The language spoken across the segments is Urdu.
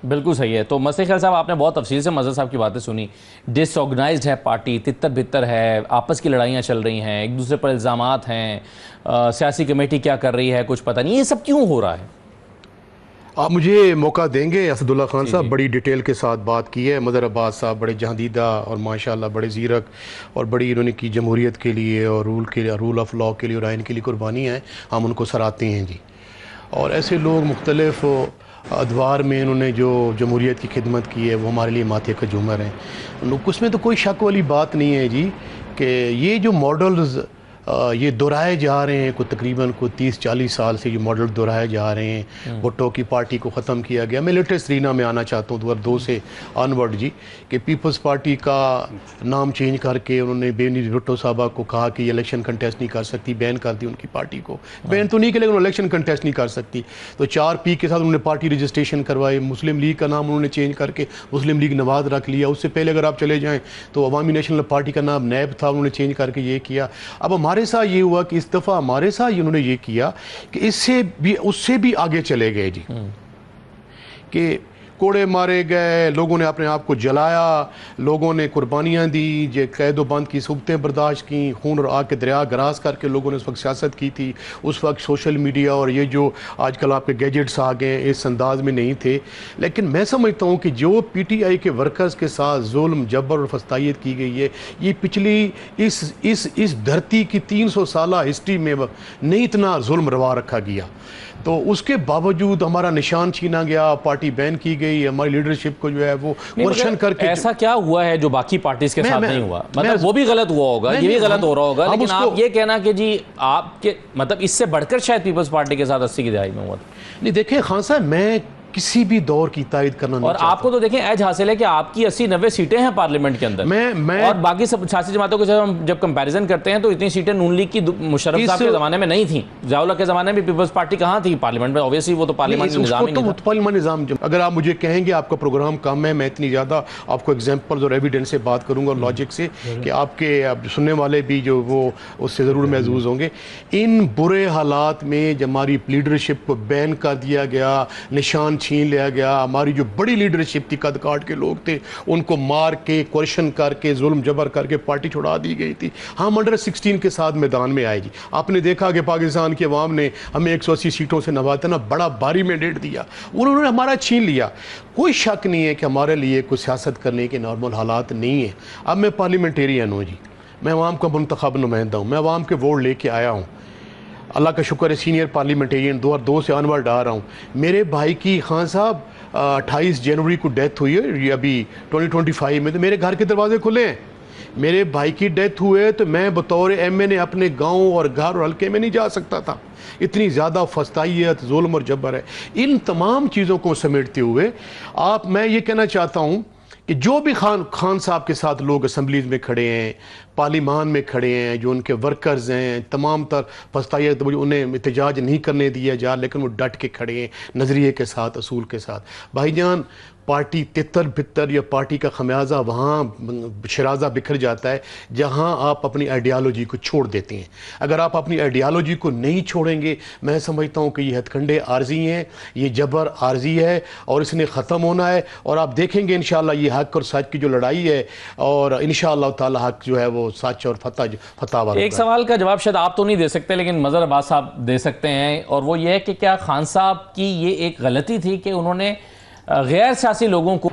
بالکل صحیح ہے. تو مسیح خیال صاحب آپ نے بہت تفصیل سے مظہر صاحب کی باتیں سنی. ڈس آرگنائزڈ ہے پارٹی, تتر بتر ہے, آپس کی لڑائیاں چل رہی ہیں, ایک دوسرے پر الزامات ہیں, سیاسی کمیٹی کیا کر رہی ہے کچھ پتہ نہیں, یہ سب کیوں ہو رہا ہے؟ آپ مجھے موقع دیں گے اسد اللہ خان صاحب؟ بڑی ڈیٹیل کے ساتھ بات کی ہے. مظہر عباس صاحب بڑے جہاندیدہ اور ماشاءاللہ بڑے زیرک اور بڑی انہوں نے کی جمہوریت کے لیے اور رول آف لاء کے لیے اور آئین کے لیے قربانی ہیں, ہم ان کو سراہتے ہیں جی. اور ایسے لوگ مختلف ادوار میں انہوں نے جو جمہوریت کی خدمت کی ہے وہ ہمارے لیے ماتھے کا جومر ہیں. اس میں تو کوئی شک والی بات نہیں ہے جی کہ یہ جو ماڈلز یہ دہرائے جا رہے ہیں, تقریباً 30-40 سال سے یہ ماڈل دہرائے جا رہے ہیں. بھٹو کی پارٹی کو ختم کیا گیا. میں لیٹسٹ رینا میں آنا چاہتا ہوں 2002 سے آنورڈ جی, کہ پیپلز پارٹی کا نام چینج کر کے انہوں نے بینظیر بھٹو صاحبہ کو کہا کہ یہ الیکشن کنٹیسٹ نہیں کر سکتی, بین کر دی ان کی پارٹی کو. بین تو نہیں کہ لیکن الیکشن کنٹیسٹ نہیں کر سکتی. تو 4P کے ساتھ انہوں نے پارٹی رجسٹریشن کروائی. مسلم لیگ کا نام انہوں نے چینج کر کے مسلم لیگ نواز رکھ لیا. اس سے پہلے اگر آپ چلے جائیں تو عوامی نیشنل پارٹی کا نام نیب تھا, انہوں نے چینج کر کے یہ کیا. اب ہمارے ساتھ یہ ہوا کہ اس دفعہ ہمارے ساتھ انہوں نے یہ کیا کہ اس سے بھی آگے چلے گئے جی, کہ کوڑے مارے گئے, لوگوں نے اپنے آپ کو جلایا, لوگوں نے قربانیاں دی, جو قید و بند کی صورتیں برداشت کی, خون اور آگ کے دریا گراز کر کے لوگوں نے اس وقت سیاست کی تھی. اس وقت سوشل میڈیا اور یہ جو آج کل آپ کے گیجٹس آ گئے اس انداز میں نہیں تھے. لیکن میں سمجھتا ہوں کہ جو PTI کے ورکرز کے ساتھ ظلم, جبر اور فسطائیت کی گئی ہے, یہ پچھلی اس دھرتی کی 300 سالہ ہسٹری میں نہیں اتنا ظلم روا رکھا گیا. تو اس کے باوجود ہمارا نشان چھینا گیا, پارٹی بین کی گئی, ہماری لیڈرشپ کو جو ہے وہ ورشن کر کے. ایسا کیا ہوا ہے جو باقی پارٹیز کے ساتھ نہیں ہوا؟ مطلب وہ بھی غلط ہوا ہوگا, یہ بھی غلط ہو رہا ہوگا, لیکن آپ یہ کہنا کہ جی آپ کے مطلب اس سے بڑھ کر شاید پیپلز پارٹی کے ساتھ 80 کی دہائی میں ہوا تھا. نہیں دیکھیں خان صاحب, میں کسی بھی دور کی تائید کرنا نہیں چاہتا. اور آپ کو تو دیکھیں ایج حاصل ہے کہ آپ کی 80-90 سیٹیں ہیں پارلیمنٹ کے اندر, اور باقی سب سیاسی جماعتوں کے ساتھ ہم جب کمپیریزن کرتے ہیں تو اتنی سیٹیں نون لیگ کی مشرف صاحب کے زمانے میں نہیں تھیں. ضیاء الحق کے زمانے میں پیپلز پارٹی کہاں تھی پارلیمنٹ میں؟ اوبیسلی وہ تو پارلیمنٹ نظام ہی نہیں تھا. پارلیمنٹ نظام. اگر آپ مجھے کہیں گے آپ کا پروگرام کم ہے, میں اتنی زیادہ آپ کو ایگزامپلز اور ایویڈنس سے بات کروں گا اور لاجک سے, کہ آپ کے سننے والے بھی جو وہ اس سے ضرور محظوظ ہوں گے. ان برے حالات میں جب ہماری لیڈرشپ کو بین کر دیا گیا, نشان چھین لیا گیا, ہماری جو بڑی لیڈرشپ تھی, قد کاٹ کے لوگ تھے, ان کو مار کے کوشن کر کے ظلم جبر کر کے پارٹی چھڑا دی گئی تھی. ہم انڈر 16 کے ساتھ میدان میں آئے جی. آپ نے دیکھا کہ پاکستان کی عوام نے ہمیں 180 سیٹوں سے نوازا, بڑا بھاری مینڈیٹ دیا, انہوں نے ہمارا چھین لیا. کوئی شک نہیں ہے کہ ہمارے لیے کوئی سیاست کرنے کے نارمل حالات نہیں ہیں. اب میں پارلیمنٹیرین ہوں جی, میں عوام کا منتخب نمائندہ ہوں, میں عوام کے ووٹ لے کے آیا ہوں. اللہ کا شکر ہے سینئر پارلیمنٹیرین 2002 سے آنورڈ آ رہا ہوں. میرے بھائی کی خان صاحب 28 جنوری کو ڈیتھ ہوئی ہے, ابھی 2025 میں, تو میرے گھر کے دروازے کھلے ہیں. میرے بھائی کی ڈیتھ ہوئے تو میں بطور MN اپنے گاؤں اور گھر اور حلقے میں نہیں جا سکتا تھا. اتنی زیادہ فسطائیت, ظلم اور جبر ہے. ان تمام چیزوں کو سمیٹتے ہوئے میں یہ کہنا چاہتا ہوں کہ جو بھی خان صاحب کے ساتھ لوگ اسمبلیز میں کھڑے ہیں, پارلیمان میں کھڑے ہیں, جو ان کے ورکرز ہیں, تمام تر فسطائیت انہیں احتجاج نہیں کرنے دیا جا, لیکن وہ ڈٹ کے کھڑے ہیں نظریے کے ساتھ, اصول کے ساتھ. بھائی جان, پارٹی تتر بتر یا پارٹی کا خمیازہ وہاں شرازہ بکھر جاتا ہے جہاں آپ اپنی آئیڈیالوجی کو چھوڑ دیتے ہیں. اگر آپ اپنی آئیڈیالوجی کو نہیں چھوڑیں گے, میں سمجھتا ہوں کہ یہ ہتھ کنڈے عارضی ہیں, یہ جبر عارضی ہے اور اس نے ختم ہونا ہے. اور آپ دیکھیں گے انشاءاللہ یہ حق اور سچ کی جو لڑائی ہے, اور انشاءاللہ تعالی حق جو ہے وہ سچ اور فتح والا. ایک سوال کا جواب شاید آپ تو نہیں دے سکتے لیکن مظہر عباس صاحب دے سکتے ہیں, اور وہ یہ ہے کہ کیا خان صاحب کی یہ ایک غلطی تھی کہ انہوں نے غیر سیاسی لوگوں کو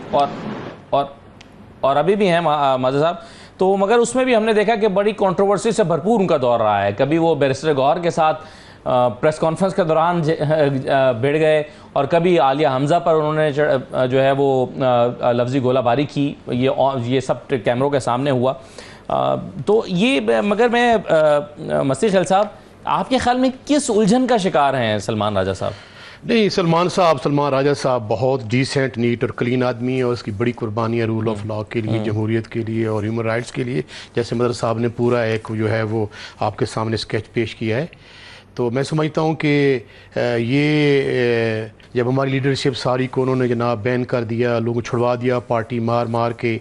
اور ابھی بھی ہیں مظہر صاحب, تو مگر اس میں بھی ہم نے دیکھا کہ بڑی کنٹروورسی سے بھرپور ان کا دور رہا ہے. کبھی وہ بیرسٹر گوہر کے ساتھ پریس کانفرنس کے دوران بھیڑ گئے, اور کبھی عالیہ حمزہ پر انہوں نے جو ہے وہ لفظی گولہ باری کی. یہ سب کیمروں کے سامنے ہوا. تو یہ مگر میں مسیح خیل صاحب, آپ کے خیال میں کس الجھن کا شکار ہیں سلمان راجہ صاحب؟ نہیں, سلمان راجہ صاحب بہت ڈیسنٹ, نیٹ اور کلین آدمی ہے, اور اس کی بڑی قربانیاں رول آف لاء کے لیے, جمہوریت کے لیے اور ہیومن رائٹس کے لیے, جیسے مظہر صاحب نے پورا ایک جو ہے وہ آپ کے سامنے اسکیچ پیش کیا ہے. تو میں سمجھتا ہوں کہ یہ جب ہماری لیڈرشپ ساری کو انہوں نے جناب بین کر دیا, لوگوں چھڑوا دیا پارٹی مار کے,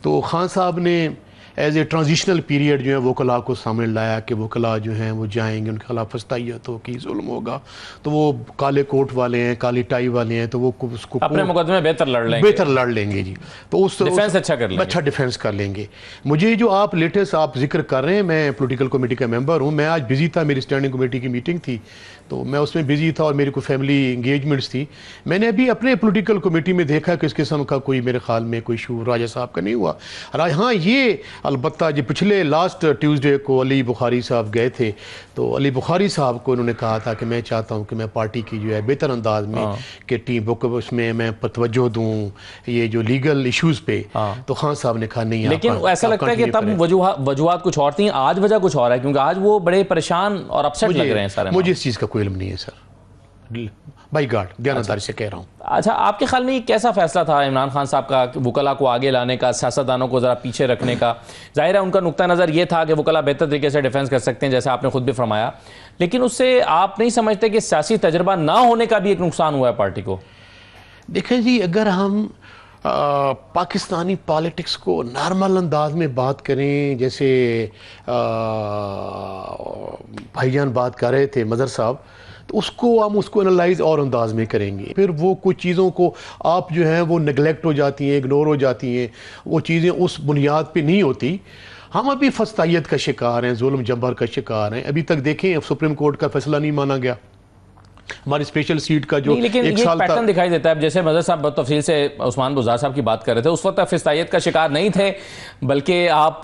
تو خان صاحب نے ایز اے ٹرانزیشنل پیریڈ جو ہے وکلاء کو سامنے لایا کہ وکلاء جو ہیں وہ جائیں گے، ان کے خلاف فسطائیت ہوگی، ظلم ہوگا، تو وہ کالے کوٹ والے ہیں، کالی ٹائی والے ہیں، تو وہ اس کو اپنے مقدمے بہتر لڑ لیں گے جی، تو اس ڈیفینس اچھا کر لیں گے، اچھا ڈیفینس کر لیں گے۔ مجھے جو آپ لیٹسٹ آپ ذکر کر رہے ہیں، میں پولیٹیکل کمیٹی کا ممبر ہوں، میں آج بزی تھا، میری اسٹینڈنگ کمیٹی کی میٹنگ تھی تو میں اس میں بزی تھا اور میری کوئی فیملی انگیجمنٹس تھی۔ میں نے ابھی اپنے پولیٹیکل کمیٹی میں دیکھا کہ اس قسم کا کوئی میرے خیال میں کوئی ایشو راجہ صاحب کا نہیں ہوا۔ ہاں یہ البتہ جو پچھلے لاسٹ ٹیوزڈے کو علی بخاری صاحب گئے تھے تو علی بخاری صاحب کو انہوں نے کہا تھا کہ میں چاہتا ہوں کہ میں پارٹی کی جو ہے بہتر انداز میں کہ ٹیم بک اس میں توجہ دوں یہ جو لیگل ایشوز پہ، تو خان صاحب نے کہا نہیں۔ لیکن ایسا لگتا ہے کہ تب وجوہات کچھ اور تھیں، آج وجہ کچھ اور ہے، کیونکہ آج وہ بڑے پریشان اور اپسیٹ لگ رہے ہیں سارے۔ مجھے اس چیز کا کوئی علم نہیں ہے سر، بائی گاڈ دیانتداری سے کہہ رہا ہوں۔ اچھا، آپ کے خیال میں یہ کیسا فیصلہ تھا عمران خان صاحب کا، وکلاء کو آگے لانے کا، سیاستدانوں کو ذرا پیچھے رکھنے کا؟ ظاہر ہے ان کا نقطہ نظر یہ تھا کہ وکلاء بہتر طریقے سے ڈیفینس کر سکتے ہیں، جیسے آپ نے خود بھی فرمایا، لیکن اس سے آپ نہیں سمجھتے کہ سیاسی تجربہ نہ ہونے کا بھی ایک نقصان ہوا ہے پارٹی کو؟ دیکھیں جی، اگر ہم پاکستانی پالیٹکس کو نارمل انداز میں بات کریں، جیسے بھائی جان بات کر رہے تھے مظہر صاحب، تو ہم اس کو انالائز اور انداز میں کریں گے، پھر وہ کچھ چیزوں کو آپ جو ہیں وہ نگلیکٹ ہو جاتی ہیں، اگنور ہو جاتی ہیں، وہ چیزیں اس بنیاد پہ نہیں ہوتی۔ ہم ابھی فسطائیت کا شکار ہیں، ظلم جبر کا شکار ہیں۔ ابھی تک دیکھیں سپریم کورٹ کا فیصلہ نہیں مانا گیا، ہماری اسپیشل سیٹ کا جو لیکن ایک یہ سال پیٹرن دکھائی دیتا ہے، جیسے مظہر صاحب بہت تفصیل سے عثمان بزدار صاحب کی بات کر رہے تھے، اس وقت فسطائیت کا شکار نہیں تھے، بلکہ آپ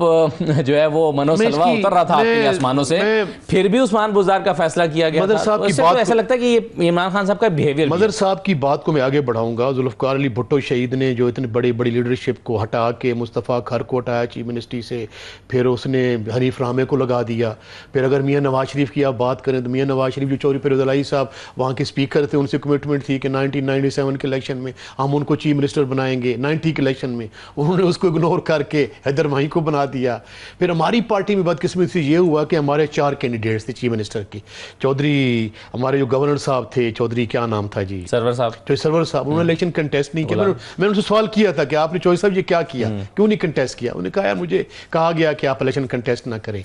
جو ہے وہ منو سلوا اتر رہا تھا آپ کے آسمانوں سے، پھر بھی عثمان بزدار کا فیصلہ کیا گیا تھا۔ اس سے تو ایسا لگتا ہے کہ یہ عمران خان صاحب کا بیہیویئر۔ مظہر صاحب کی بات کو میں آگے بڑھاؤں گا۔ ذوالفقار علی بھٹو شہید نے جو اتنی بڑی بڑی لیڈرشپ کو ہٹا کے مصطفیٰ کھر کو ہٹایا چیف منسٹری سے، پھر اس نے حنیف رحمے کو لگا دیا۔ پھر اگر میاں نواز شریف کی آپ بات کریں تو میاں نواز شریف جو چودھری فیروز علائی صاحب وہاں کے اسپیکر تھے، ان سے کمٹمنٹ تھی کہ 1997 کے الیکشن میں ہم ان کو چیف منسٹر بنائیں گے۔ 90 کے الیکشن میں انہوں نے اس کو اگنور کر کے حیدر ماہی کو بنا دیا۔ پھر ہماری پارٹی میں بدقسمتی سے یہ ہوا کہ ہمارے 4 کینڈیڈیٹس تھے چیف منسٹر کی۔ چودھری ہمارے جو گورنر صاحب تھے، چودھری کیا نام تھا جی، سرور صاحب، انہوں نے الیکشن کنٹیسٹ نہیں کیا۔ میں نے ان سے سوال کیا تھا کہ آپ نے چودھری صاحب یہ کیا کیا، کیوں نہیں کنٹیسٹ کیا؟ انہوں نے کہا یار مجھے کہا گیا کہ آپ الیکشن کنٹیسٹ نہ کریں۔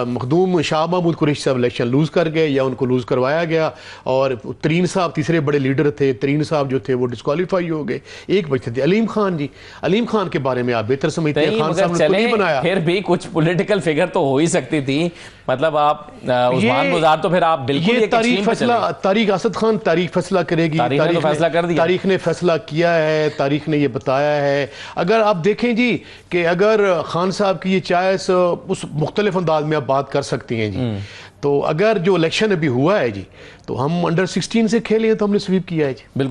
مخدوم شاہ محمود قریشی صاحب الیکشن لوز کر گئے یا ان کو لوز کروایا گیا، اور ترین صاحب تیسرے بڑے لیڈر تھے، ترین صاحب جو تھے وہ ڈسکوالیفائی ہو گئے، ایک بچتے تھے۔ علیم خان جی، علیم خان کے بارے میں آپ بہتر سمجھتے ہیں، خان صاحب نے کو نہیں بنایا۔ پھر بھی کچھ پولیٹیکل فگر تو ہو ہی سکتی تھی، مطلب آپ عثمان بزدار تو پھر آپ بالکل یہ تاریخ اسد خان تاریخ فیصلہ کرے گی، تاریخ نے فیصلہ کیا ہے، تاریخ نے یہ بتایا ہے۔ اگر آپ دیکھیں جی کہ اگر خان صاحب کی یہ چوائس اس مختلف انداز میں آپ بات کر سکتی ہیں جی، تو اگر جو الیکشن ابھی ہوا ہے جی، تو ہم انڈر 16 سے کھیلے ہیں تو ہم نے سویپ کیا ہے جی، بالکل۔